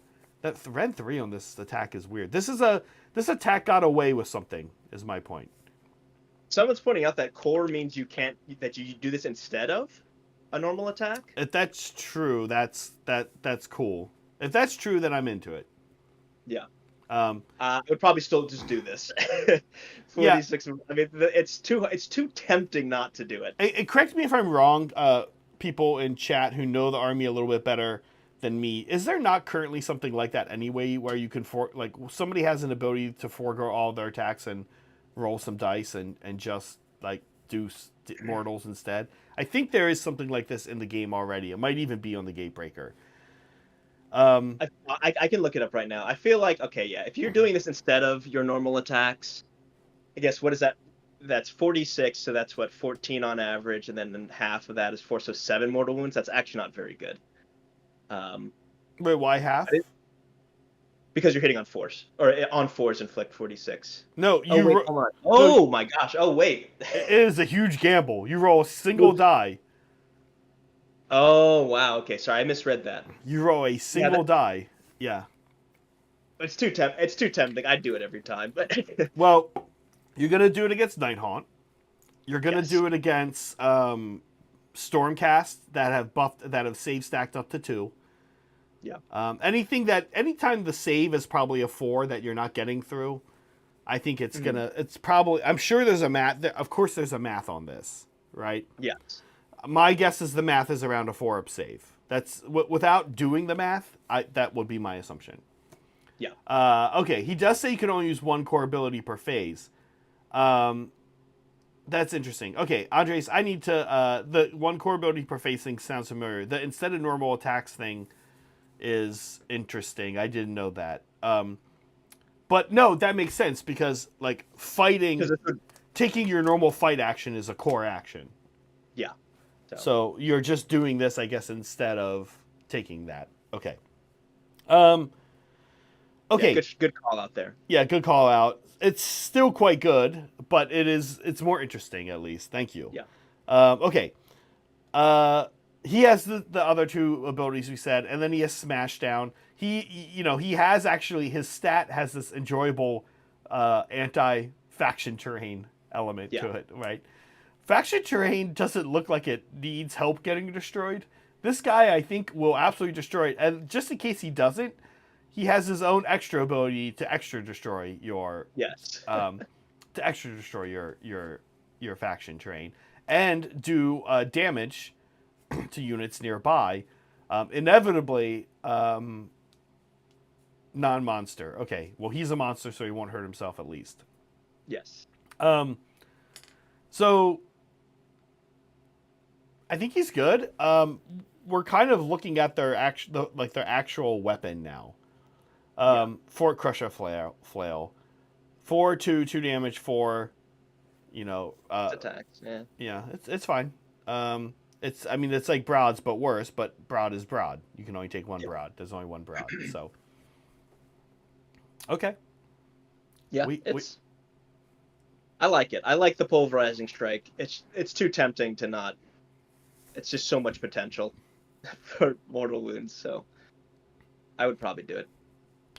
That rend 3 on this attack is weird. This attack got away with something. Is my point. Someone's pointing out that core means that you do this instead of a normal attack. If that's true, that's cool. If that's true, then I'm into it. Yeah. Um, I would probably still just do this. Yeah. 46. I mean, it's too tempting not to do it. Correct me if I'm wrong, people in chat who know the army a little bit better than me. Is there not currently something like that anyway, where you can like somebody has an ability to forego all their attacks and roll some dice and just like do mortals instead? I think there is something like this in the game already. It might even be on the Gatebreaker. I can look it up right now. I feel like, okay, yeah, if you're doing this instead of your normal attacks, I guess what is that? That's 46, so that's what 14 on average, and then half of that is 4, so 7 mortal wounds. That's actually not very good. Wait, why half? Because you're hitting on 4s, or on 4s inflict 46. No, Oh wait, hold on. Oh my gosh. Oh wait. It is a huge gamble. You roll a single die. Oh wow. Okay, sorry, I misread that. You roll a single die. Yeah. It's too tempting. I'd do it every time, but Well, you're gonna do it against Nighthaunt. You're gonna Yes. do it against Stormcast that have save stacked up to 2. yeah. Anytime the save is probably a 4 that you're not getting through, I think it's probably. I'm sure there's a math. Of course, there's a math on this, right? Yes. My guess is the math is around a 4-up save. That's without doing the math. That would be my assumption. Yeah. Okay, he does say you can only use 1 core ability per phase. That's interesting. Okay, Andres, I need to. The 1 core ability per phase thing sounds familiar. The instead of normal attacks thing is interesting. I didn't know that. But no, that makes sense because like fighting, taking your normal fight action is a core action. Yeah. So you're just doing this, I guess, instead of taking that. Okay. Um, Yeah, okay. good call out there. Yeah, good call out. It's still quite good, but it's more interesting at least. Thank you. Yeah. Okay. Uh, he has the other two abilities we said, and then he has Smashdown. He has actually his stat has this enjoyable anti faction terrain element Yeah. to it, right? Faction terrain doesn't look like it needs help getting destroyed. This guy, I think, will absolutely destroy it. And just in case he doesn't, he has his own extra ability to extra destroy your Yes. to extra destroy your faction terrain and do damage to units nearby. Inevitably, non-monster. Okay, well he's a monster, so he won't hurt himself at least. Yes. So I think he's good. We're kind of looking at their actual weapon now. Fort Crusher flail, 4/2 damage, 4. Attacks. Yeah. Yeah, it's fine. It's like Broad's but worse. But Broad is Broad. You can only take one Broad. There's only one Broad. So okay. Yeah, I like it. I like the pulverizing strike. It's too tempting to not. It's just so much potential for mortal wounds. So I would probably do it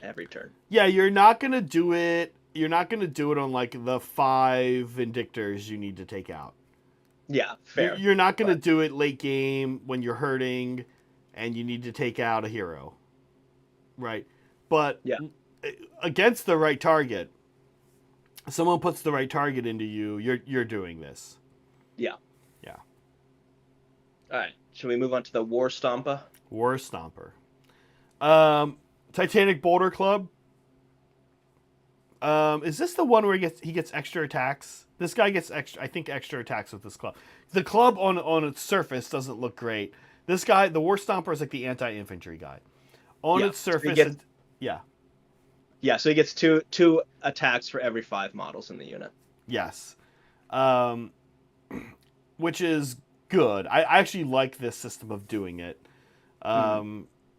every turn. Yeah, you're not gonna do it. You're not gonna do it on like the 5 Vindictors you need to take out. Yeah, fair. You're not gonna do it late game when you're hurting, and you need to take out a hero, right? But yeah, against the right target, someone puts the right target into you. You're doing this. Yeah. Yeah. All right. Should we move on to the War Stomper? War Stomper. Titanic Boulder Club. Is this the one where he gets extra attacks? This guy gets extra attacks with this club. The club on its surface doesn't look great. This guy, the War Stomper, is like the anti-infantry guy. On its surface, yeah. So he gets two attacks for every 5 models in the unit. Yes, which is good. I actually like this system of doing it.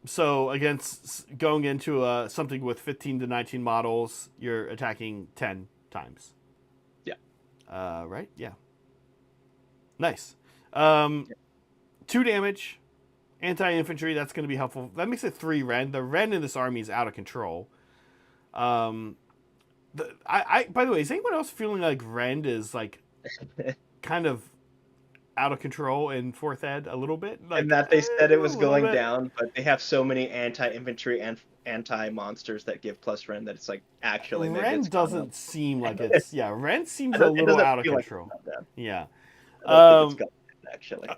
So against going into something with 15 to 19 models, you're attacking 10 times. Yeah. Right? Yeah. Nice. 2 damage, anti-infantry, that's going to be helpful. That makes it 3 Ren. The Ren in this army is out of control. By the way, is anyone else feeling like Ren is like kind of out of control in 4th Ed a little bit? Like, and that they said it was going down, but they have so many anti-infantry and anti-monsters that give plus Ren that it's like actually maybe Ren it's doesn't seem like it's Ren seems a little out of control. Yeah. I don't think it's actually.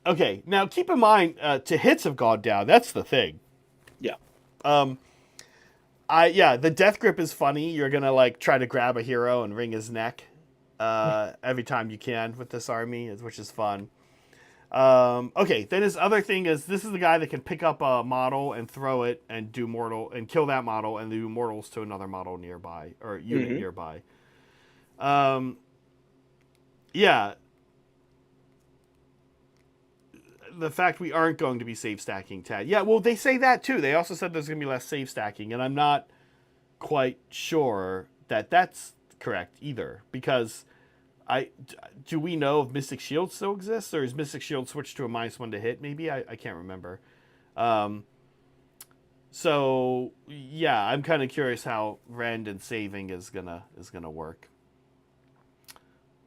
Okay, now keep in mind to hits have gone down. That's the thing. Yeah. The death grip is funny. You're gonna like try to grab a hero and wring his neck every time you can with this army, which is fun. Okay, then his other thing is this is the guy that can pick up a model and throw it and do mortal and kill that model and do mortals to another model nearby or unit nearby. Yeah. The fact we aren't going to be save stacking Tad. Yeah, well, they say that too. They also said there's going to be less save stacking, and I'm not quite sure that that's correct either, because do we know if Mystic Shield still exists, or is Mystic Shield switched to a -1 to hit? Maybe I can't remember. So yeah, I'm kind of curious how rend and saving is gonna work.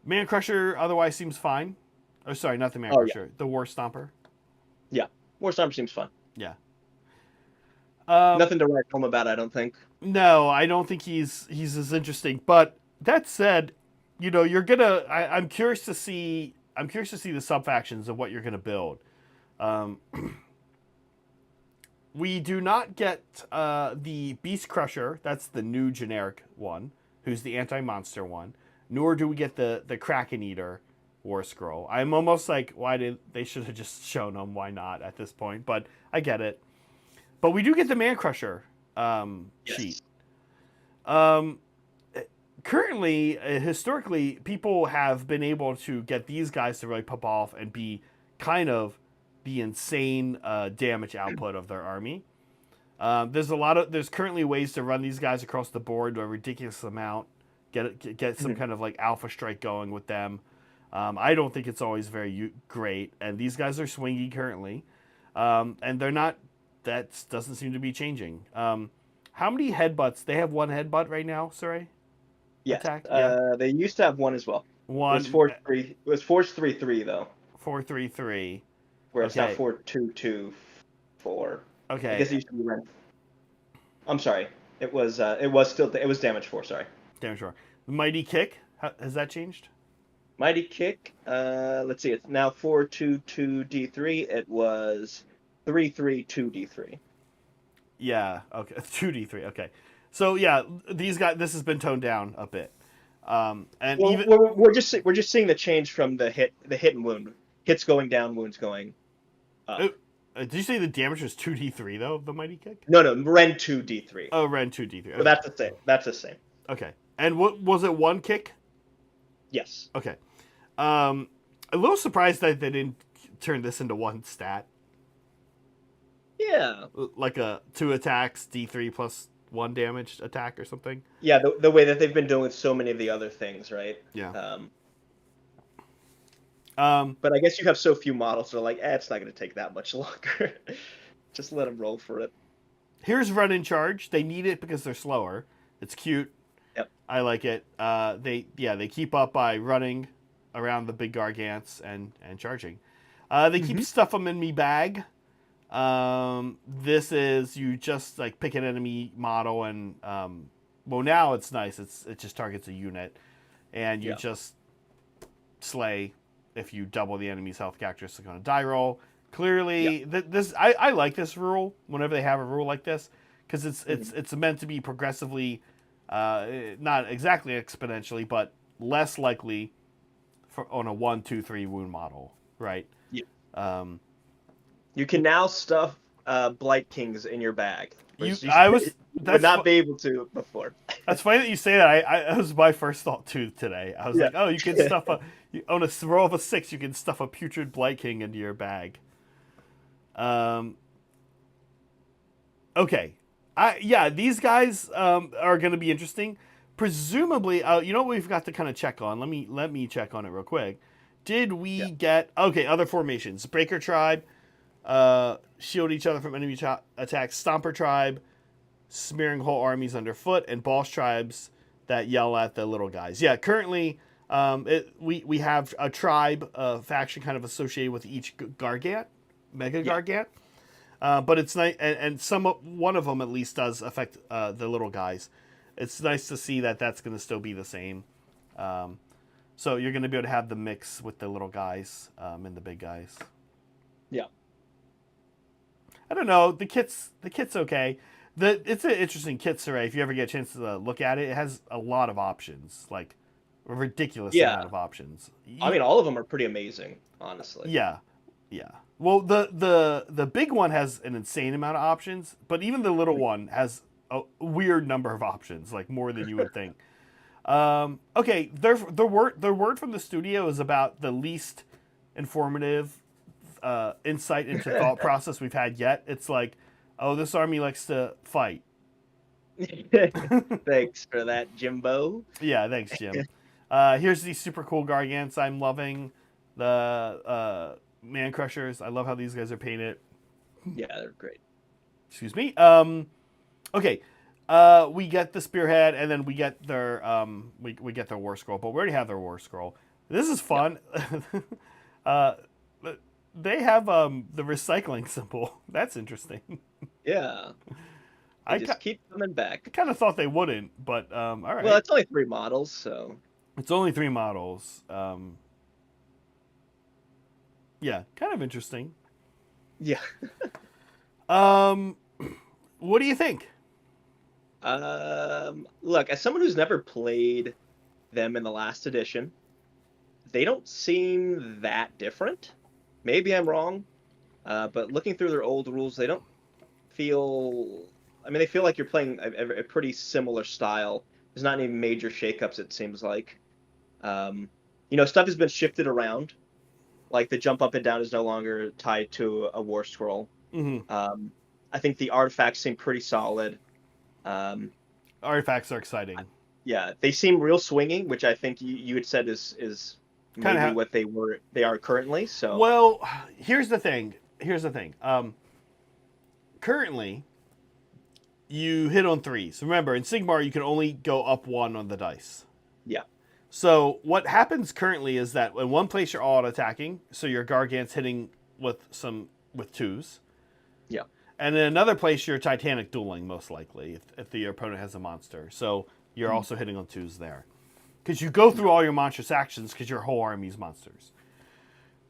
Mancrusher otherwise seems fine. Oh, sorry, not the Mancrusher, the War Stomper. Yeah, War Stomper seems fun. Yeah. Nothing to write home about, I don't think. No, I don't think he's as interesting. But that said, you're gonna. I'm curious to see. the subfactions of what you're gonna build. We do not get the Beast Crusher. That's the new generic one, who's the anti-monster one. Nor do we get the Kraken Eater War Scroll. I'm almost like, they should have just shown them. Why not at this point? But I get it. But we do get the Mancrusher sheet. currently, historically, people have been able to get these guys to really pop off and be kind of the insane damage output of their army. There's currently ways to run these guys across the board to a ridiculous amount, get some kind of like alpha strike going with them. I don't think it's always very great, and these guys are swingy currently, and they're not. That doesn't seem to be changing. How many headbutts? They have one headbutt right now, Saray? Yes. Attack? Yeah. They used to have one as well. One. It was 4-3. It was 4-3-3 though. 4-3-3. Where it's now 4-2-2-4. Okay. I guess it used to be rent. I'm sorry. It was damage 4. Sorry. Damage 4. Mighty kick. Has that changed? Mighty kick. Let's see. It's now 4-2-2-D3. It was 3-3-2-D3. Yeah. Okay. 2D3. Okay. So yeah, these guys. This has been toned down a bit. And well, even we're just seeing the change from the hit and wound. Hits going down, wounds going up. Did you say the damage was 2D3 though? The mighty kick? No, Ren 2D3. Oh, Ren 2D3. Okay. So that's the same. That's the same. Okay. And what was it? One kick? Yes. Okay. A little surprised that they didn't turn this into one stat. Yeah. Like a 2 attacks, D3 plus 1 damage attack or something. Yeah, the way that they've been doing with so many of the other things, right? Yeah. But I guess you have so few models, so like, it's not going to take that much longer. Just let them roll for it. Here's run in charge. They need it because they're slower. It's cute. Yep. I like it. They keep up by running around the big gargants and charging. They keep stuff them in me bag. This is you just like pick an enemy model and well now it's nice. It just targets a unit, and you just slay if you double the enemy's health characteristic on a die roll. Clearly, I like this rule whenever they have a rule like this because it's meant to be progressively, not exactly exponentially, but less likely on a 1, 2, 3 wound model, right? Yeah. You can now stuff Blight Kings in your bag. You would not be able to before. That's funny that you say that. That was my first thought too today. I was like, oh, you can stuff on a roll of a 6, you can stuff a putrid Blight King into your bag. Okay. These guys are going to be interesting. Presumably, you know what we've got to kind of check on? Let me check on it real quick. Did we get other formations? Breaker Tribe, shield each other from enemy attacks. Stomper Tribe, smearing whole armies underfoot, and Boss Tribes that yell at the little guys. Yeah, currently we have a tribe faction kind of associated with each Gargant, Mega Gargant. But it's nice, and one of them at least does affect the little guys. It's nice to see that that's going to still be the same. So you're going to be able to have the mix with the little guys and the big guys. Yeah. I don't know. The kit's okay. It's an interesting kit, Saray. If you ever get a chance to look at it, it has a lot of options, like a ridiculous amount of options. I mean, all of them are pretty amazing, honestly. Yeah. Well, the big one has an insane amount of options, but even the little one has a weird number of options, like more than you would think. Okay, the word from the studio is about the least informative insight into thought process we've had yet. It's like, oh, this army likes to fight. Thanks for that, Jimbo. Yeah, thanks, Jim. Here's these super cool Gargants I'm loving. The Mancrushers. I love how these guys are painted. Yeah, they're great. Excuse me. Okay. We get the spearhead, and then we get their we get their war scroll, but we already have their war scroll. This is fun. They have the recycling symbol. That's interesting. Yeah. I just keep coming back. I kind of thought they wouldn't, but all right. Well, it's only 3 models, so. It's only 3 models. Yeah, kind of interesting. Yeah. What do you think? Look, as someone who's never played them in the last edition, they don't seem that different. Maybe I'm wrong, but looking through their old rules, they don't feel... I mean, they feel like you're playing a pretty similar style There's not any major shakeups, it seems like. Stuff has been shifted around. Like the jump up and down is no longer tied to a war scroll. Mm-hmm. I think the artifacts seem pretty solid. Um, Artifacts are exciting. yeah, they seem real swingy, which I think you had said is Kind maybe of. what they are currently. So Well, here's the thing. Currently, you hit on threes. Remember, in Sigmar, you can only go up one on the dice. yeah, So what happens currently is that in one place you're all attacking, so your Gargant's hitting with twos, yeah, and in another place you're Titanic dueling most likely if the opponent has a monster. So you're also hitting on twos there, because you go through all your monstrous actions because your whole army's monsters.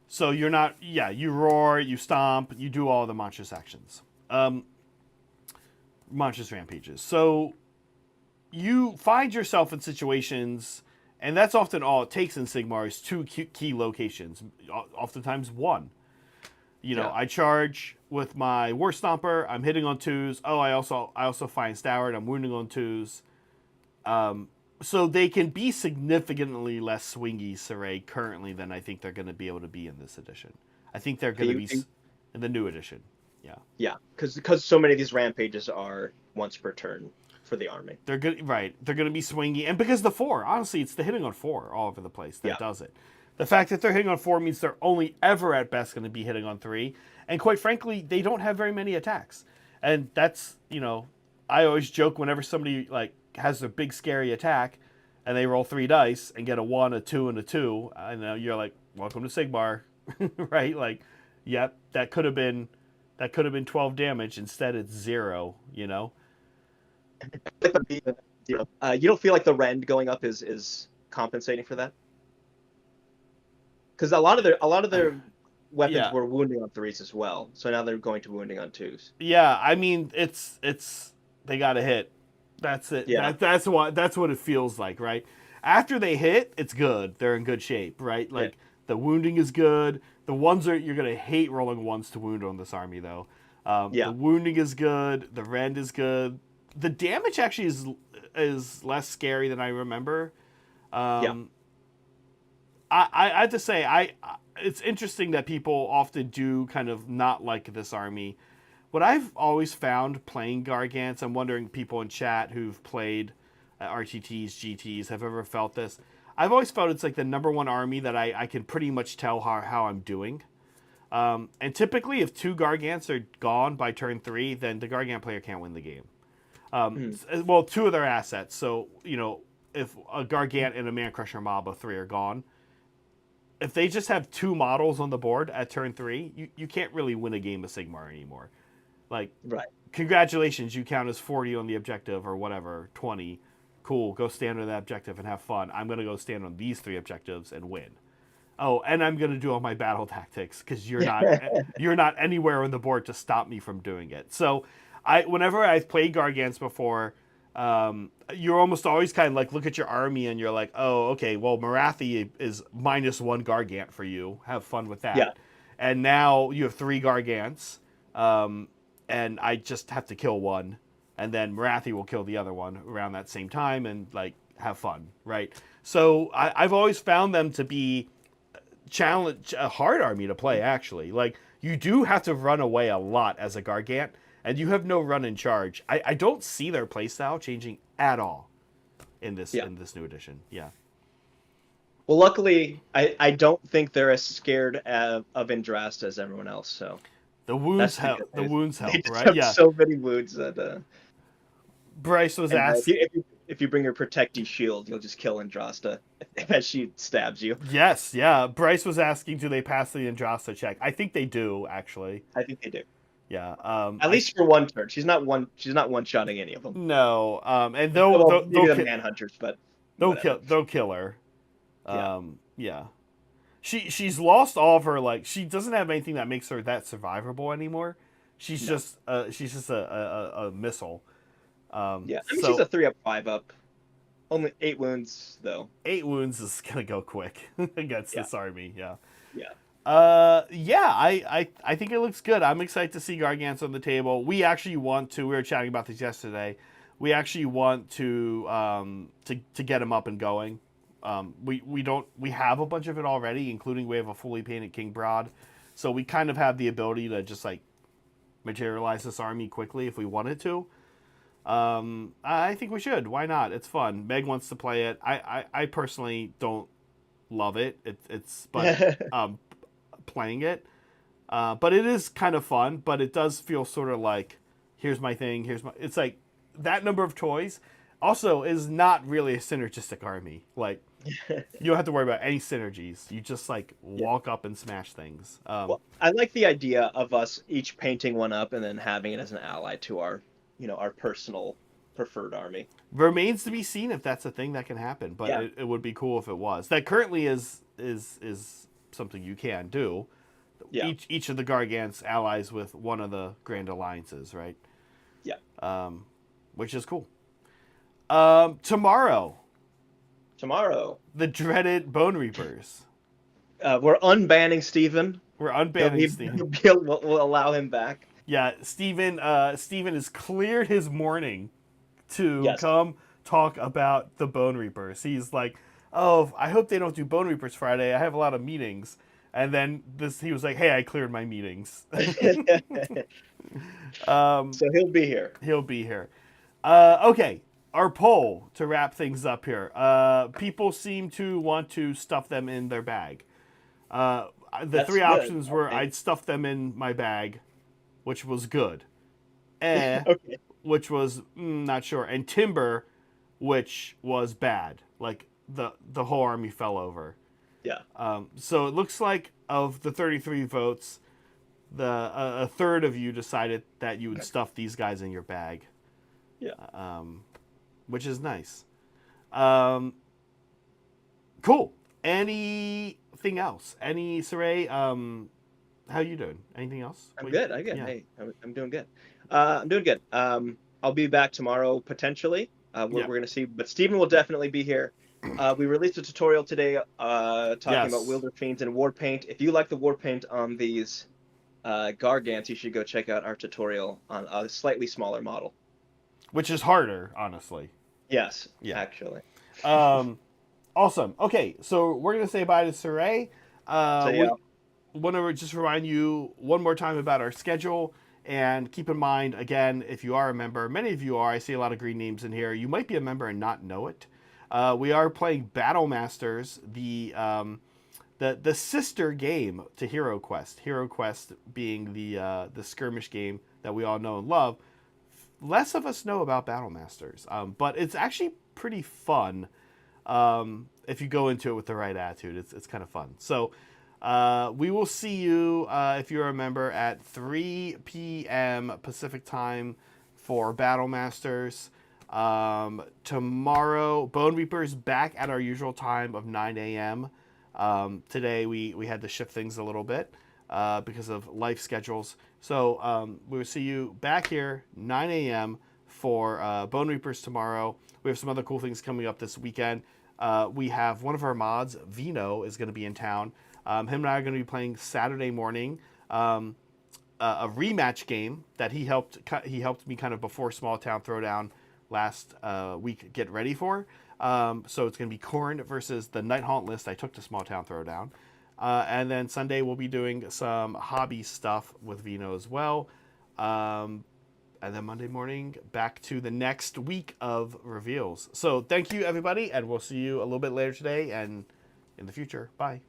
So you're not, you roar, you stomp, you do all the monstrous actions, monstrous rampages. So you find yourself in situations, and that's often all it takes in Sigmar is two key locations, oftentimes one. I charge with my War Stomper, I'm hitting on twos. Oh, I also find Stoward, I'm wounding on twos. So they can be significantly less swingy Saray currently than I think they're going to be able to be in this edition. I think they're going to be in the new edition. Yeah. Yeah, because so many of these rampages are once per turn for the army. They're good, right? They're going to be swingy, and because the four, honestly, it's the hitting on four all over the place that does it. The fact that they're hitting on four means they're only ever at best going to be hitting on three, and quite frankly, they don't have very many attacks. And that's I always joke whenever somebody has their big scary attack, and they roll 3 dice and get a 1, a 2, and a 2, and you're like, welcome to Sigmar, right? Like, yep, that could have been 12 damage. Instead, it's 0. You don't feel like the rend going up is compensating for that, because a lot of their weapons were wounding on 3s as well. So now they're going to wounding on 2s. Yeah, I mean it's they got to hit. That's it. Yeah. That's what it feels like, right? After they hit, it's good. They're in good shape, right? Like the wounding is good. The ones you're gonna hate rolling ones to wound on this army though. The wounding is good. The rend is good. The damage actually is less scary than I remember. I have to say it's interesting that people often do kind of not like this army. What I've always found playing Gargants, I'm wondering people in chat who've played RTTs, GTs, have ever felt this. I've always felt it's like the number one army that I can pretty much tell how I'm doing. And typically, if 2 Gargants are gone by turn 3, then the Gargant player can't win the game. Well, 2 of their assets. So, if a Gargant and a Mancrusher mob of 3 are gone, if they just have 2 models on the board at turn 3, you can't really win a game of Sigmar anymore. Like, congratulations, you count as 40 on the objective or whatever, 20. Cool, go stand on that objective and have fun. I'm going to go stand on these 3 objectives and win. Oh, and I'm going to do all my battle tactics because you're not anywhere on the board to stop me from doing it. So, whenever I've played Gargants before, you're almost always kind of like look at your army and you're like, oh, okay, well, Marathi is -1 Gargant for you. Have fun with that. Yeah. And now you have 3 Gargants. And I just have to kill one, and then Marathi will kill the other one around that same time, and have fun, right? So I've always found them to be a hard army to play. Actually, you do have to run away a lot as a Gargant, and you have no run and charge. I don't see their playstyle changing at all in this new edition. Yeah. Well, luckily, I don't think they're as scared of Indrasta as everyone else. So. The wounds help. The wounds help, right? Have so many wounds that. Bryce was asking if you bring your protecting shield, you'll just kill Indrasta as she stabs you. Yes, yeah. Bryce was asking, do they pass the Indrasta check? I think they do, actually. I think they do. Yeah. At least for one turn, she's not one-shotting any of them. No. And they'll maybe the manhunters, but they'll kill her. Yeah. She's lost all of her she doesn't have anything that makes her that survivable anymore. She's just a missile. She's a 3-up, 5-up. Only 8 wounds though. 8 wounds is gonna go quick against this army. Yeah. Yeah. I think it looks good. I'm excited to see Gargants on the table. We actually we were chatting about this yesterday. we actually want to get him up and going. We have a bunch of it already, including we have a fully painted King Broad, so we kind of have the ability to just like materialize this army quickly if we wanted to. I think we should. Why not? It's fun. Meg wants to play it. I personally don't love it. But playing it. But it is kind of fun. But it does feel sort of like, here's my thing. It's like that number of toys. Also, is not really a synergistic army. Like, you don't have to worry about any synergies. You just like walk up and smash things. Well, I like the idea of us each painting one up and then having it as an ally to our, our personal preferred army. Remains to be seen if that's a thing that can happen, but it would be cool if it was. That currently is something you can do. Yeah. Each of the Gargants allies with one of the Grand Alliances, right? Yeah. Which is cool. Tomorrow, the dreaded Bone Reapers. We're unbanning Steven. We're unbanning Steven. We'll allow him back. Yeah, Steven has cleared his morning to come talk about the Bone Reapers. He's like, oh, I hope they don't do Bone Reapers Friday. I have a lot of meetings. And then he was like, hey, I cleared my meetings. So he'll be here. He'll be here. Okay, our poll to wrap things up here. People seem to want to stuff them in their bag. The three options were I'd stuff them in my bag, which was good. Okay. Which was not sure. And Timber, which was bad. Like the whole army fell over. Yeah. So it looks like of the 33 votes, a third of you decided that you would stuff these guys in your bag. Yeah. Which is nice. Cool. Anything else? Saray, how you doing? Anything else? I'm good. Yeah. Hey, I'm doing good. I'm doing good. I'll be back tomorrow potentially. We're going to see, but Steven will definitely be here. We released a tutorial today talking about Wielder Fiends and War Paint. If you like the War Paint on these Gargants, you should go check out our tutorial on a slightly smaller model. Which is harder, honestly. Yes, actually. Awesome. Okay, so we're going to say bye to Saray. Yeah. Want to just remind you one more time about our schedule. And keep in mind, again, if you are a member, many of you are, I see a lot of green names in here, you might be a member and not know it. We are playing Battle Masters, the sister game to Hero Quest. Hero Quest being the skirmish game that we all know and love. Less of us know about Battle Masters, but it's actually pretty fun if you go into it with the right attitude. It's kind of fun. So we will see you, if you're a member, at 3 p.m. Pacific time for Battle Masters. Tomorrow, Bone Reapers back at our usual time of 9 a.m. Today we had to shift things a little bit because of life schedules. So we will see you back here 9 a.m. for Bone Reapers tomorrow. We have some other cool things coming up this weekend. We have one of our mods, Vino, is going to be in town. Him and I are going to be playing Saturday morning a rematch game that he helped me kind of before Small Town Throwdown last week get ready for. So it's going to be Korn versus the Night Haunt list I took to Small Town Throwdown. And then Sunday we'll be doing some hobby stuff with Vino as well. And then Monday morning, back to the next week of reveals. So thank you, everybody, and we'll see you a little bit later today and in the future. Bye.